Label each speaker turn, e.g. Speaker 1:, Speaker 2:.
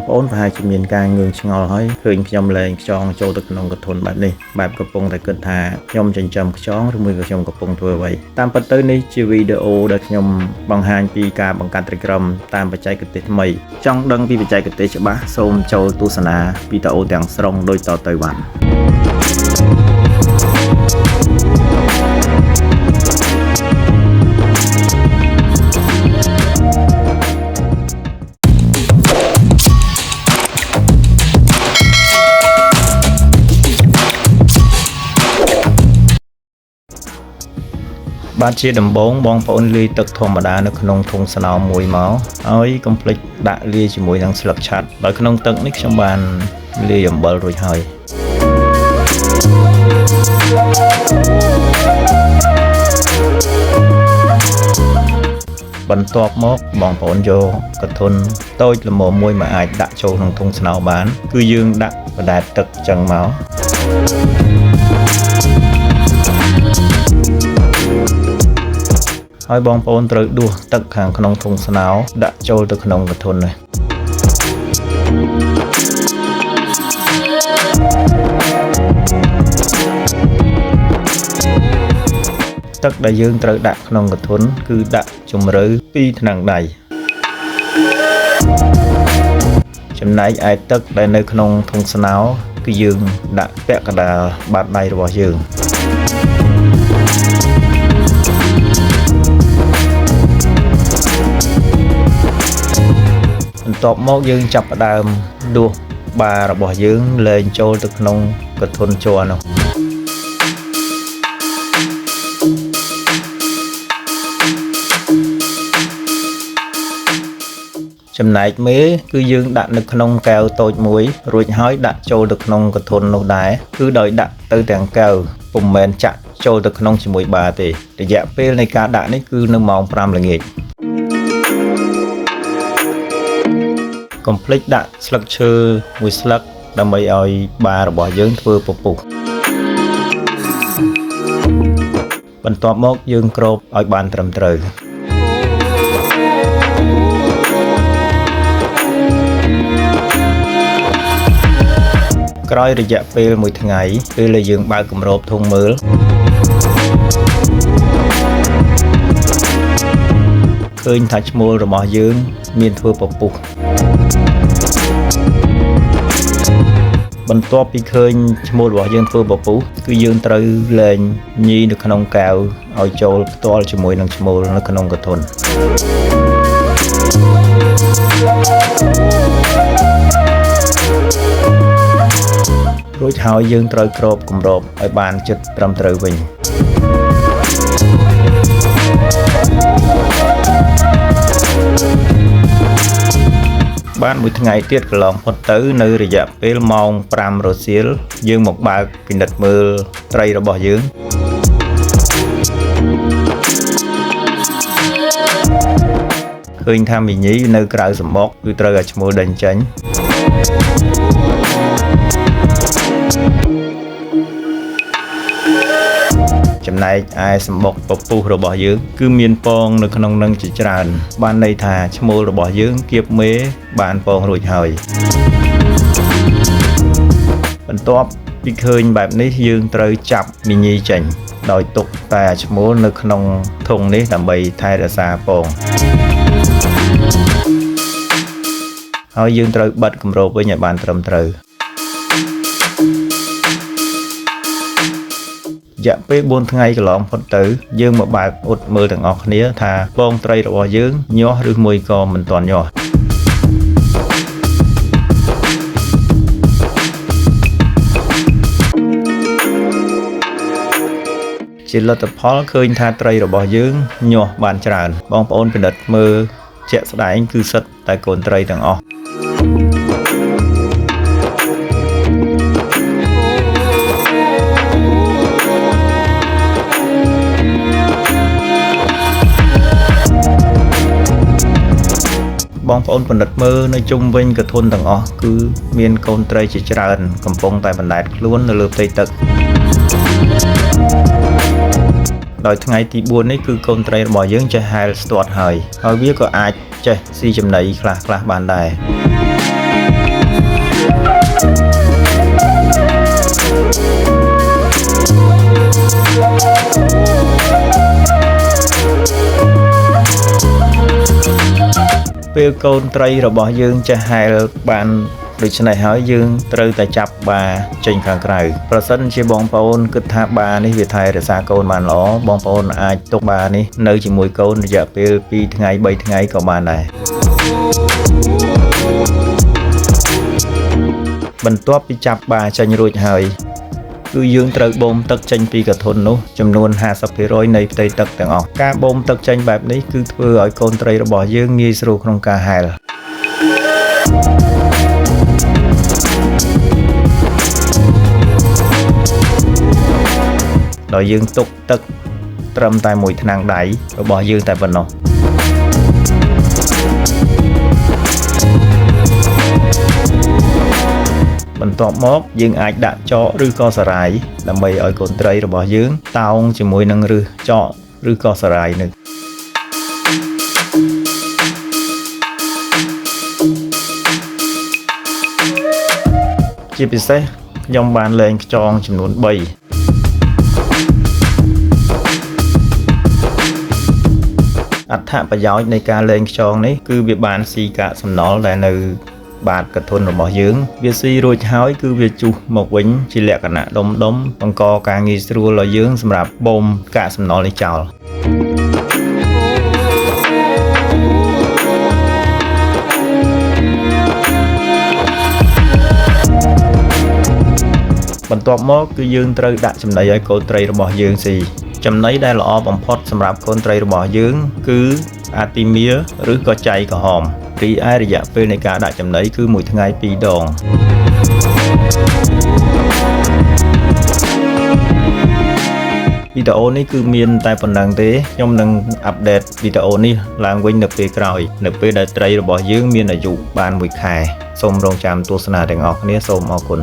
Speaker 1: ប្អូនប្រហែលជាមានការងឿងឆ្ងល់ហើយឃើញខ្ញុំលែងខ្យងចូលទៅក្នុងកធុនបែបនេះបែបកំពុងតែគិតថាខ្ញុំចិញ្ចឹមខ្យងឬមួយក៏ខ្ញុំកំពុងធ្វើអ្វីតាមពិតទៅនេះជាវីដេអូដែលខ្ញុំបង្ហាញពីការបង្កើត Telegram តាមបច្ចេកទេសថ្មីចង់ដឹងពីបច្ចេកទេសច្បាស់សូមចូលទស្សនាវីដេអូទាំងស្រុងដូចតទៅបានបាទជាដំបូងបងប្អូនលាយទឹកធម្មតានៅក្នុងធុងស្នោមួយមកហើយកុំភ្លេចដាក់លាយជាមួយនឹងស្លឹកឆាត់ដោយក្នុងទឹកនេះខ្ញុំបានលាយអំបិលរួចហើយបន្ទាប់មកបងប្អូនយកកធុនតូចល្មមមួយមកអាចដាក់ចូលក្នុងធុងស្នោបានគឺយើងដាក់បដែតទឹកចឹងមកហើយបងប្អូនត្រូវដួសទឹកខាងក្នុងធុងស្នោដាក់ចូលទៅក្នុងកធុននេះទឹកដែលយើងត្រូវដាក់ក្នុងកធុនគឺដាក់ជម្រៅ2ថ្នាំងដៃចំណែកឯទឹកដែលនៅក្នុងធុងស្នោគឺយើងដាក់ពាក់កណ្ដាលបាតដៃរបស់យើងបន្ទាប់មកយើងចាប់ផ្ដើមដួសបារបស់យើងលែងចូលទៅក្នុងកធុនជ័រនោះចំណែកមេគឺយើងដាក់នៅក្នុងកែវតូចមួយរួចហើយដាក់ចូលទៅក្នុងកធុននោះដែរគឺដោយដាក់ទៅទាំងកែវពុំមែនចាក់ចូលទៅក្នុងជាមួយបាទេរយៈពេលនៃការដាក់នេះគឺនៅម៉ោង 5 ល្ងាចកុំភ្លេចដាក់ស្លឹកឈើមួយស្លឹកដើម្បីឲ្យបារបស់យើងធ្វើពពុះបន្ទាប់មកយើងគ្របឲ្យបានត្រឹមត្រូវក្រោយរយៈពេល1ថ្ងៃពេលដែលយើងបើកគម្របធុងមើលឃើញថាឈ្មោលរបស់យើងមានធ្វើពពុះបន្ទាប់ពីឃើញឈ្មោះរបស់យើងធ្វើពពុះគឺយើងត្រូវលែងញីនៅក្នុងកែវឲ្យចូលផ្ទាល់ជាមួយនឹងឈ្មោលនៅក្នុងកធុនរួចហើយយើងត្រូវគ្របគម្របឲ្យបានជិតត្រឹមត្រូវវិញបានមួយថ្ងៃទៀតកន្លងផុតទៅនៅរយៈពេលម៉ោង 5 រសៀលយើងមកបើកពិនិត្យមើលត្រីរបស់យើងឃើញថាមីញីនៅក្រៅសំបុកគឺត្រូវឲ្យឈ្មោលដេញចេញចំណែកឯសំបុកពពុះរបស់យើងគឺមានពងនៅក្នុងនឹងជាច្រើនបានន័យថាឈ្មោលរបស់យើងគៀបមេបានពងរួចហើយបន្ទាប់ពីឃើញបែបនេះយើងត្រូវចាប់មីញីចេញដោយទុកតែឈ្មោលនៅក្នុងធុងនេះដើម្បីថែរក្សាពងហើយយើងត្រូវបិទគម្របវិញឲ្យបានត្រឹមត្រូវរយៈពេល4ថ្ងៃកន្លងផុតទៅយើងមកបើកអ៊ុតមើលទាំងអស់គ្នាថាពងត្រីរបស់យើងញាស់ឬមួយក៏មិនទាន់ញាស់ជាលទ្ធផលឃើញថាត្រីរបស់យើងញាស់បានច្រើនបងប្អូនពិនិត្យមើលជាក់ស្ដែងគឺសិតតែកូនត្រីទាំងអស់បងប្អូនពិនិត្យមើលនៅជុំវិញកធុនទាំងអស់គឺមានកូនត្រីជាច្រើនកំពុងតែបណ្ដែតខ្លួននៅលើផ្ទៃទឹកដោយថ្ងៃទី4នេះគឺកូនត្រីរបស់យើងចេះហែលស្ទាត់ហើយវាក៏អាចចេះស៊ីចំណីខ្លះៗបានដែរ ពេលកូនត្រីរបស់យើងចេះហែលបានដូច្នេះហើយយើងត្រូវតែចាប់បាចេញខាងក្រៅប្រសិនជាបងប្អូនគិតថាបានេះវាថែរក្សាកូនបានល្អបងប្អូនអាចទុកបានេះនៅជាមួយកូនរយៈពេល2ថ្ងៃ3ថ្ងៃក៏បានដែរបន្ទាប់ពីចាប់បាចេញរួចហើយគឺយើងត្រូវបូមទឹកចេញពីកធុននោះចំនួន 50% នៃផ្ទៃទឹកទាំងអស់ការបូមទឹកចេញបែបនេះគឺធ្វើឲ្យកូនត្រីរបស់យើងងាយស្រួលក្នុងការហែលដោយយើងទុកទឹកត្រឹមតែមួយថ្នាំងដៃរបស់យើងតែប៉ុណ្ណោះបន្ទាប់មកយើងអាចដាក់ចកឬក៏សារាយដើម្បីឲ្យកូនត្រីរបស់យើងតោងជាមួយនឹងឫសចកឬក៏សារាយនេះជាពិសេសខ្ញុំបានលែងខ្យងចំនួន3អត្ថប្រយោជន៍នៃការលែងខ្យងនេះគឺវាបានស៊ីកាកសំណល់ដែលនៅបាតកធុនរបស់យើងវាស៊ីរួចហើយគឺវាជុះមកវិញជាលក្ខណៈដុំបង្កការងាយស្រួលឲ្យយើងសម្រាប់បូមកាកសំណល់នេះចោលបន្ទាប់មកគឺយើងត្រូវដាក់ចំណីឲ្យកូនត្រីរបស់យើងស៊ីចំណីដែលល្អបំផុតសម្រាប់កូនត្រីរបស់យើងគឺអាទីមៀឬក៏ចៃក្រហមរីឯរយៈពេលនៃការដាក់ចំណីគឺមួយថ្ងៃ2ដងវីដេអូនេះគឺមានតែប៉ុណ្ណឹងទេខ្ញុំនឹងអាប់ដេតវីដេអូនេះឡើងវិញនៅពេលក្រោយនៅពេលដែលត្រីរបស់យើងមានអាយុបាន1ខែសូមរងចាំទស្សនាទាំងអស់គ្នាសូមអរគុណ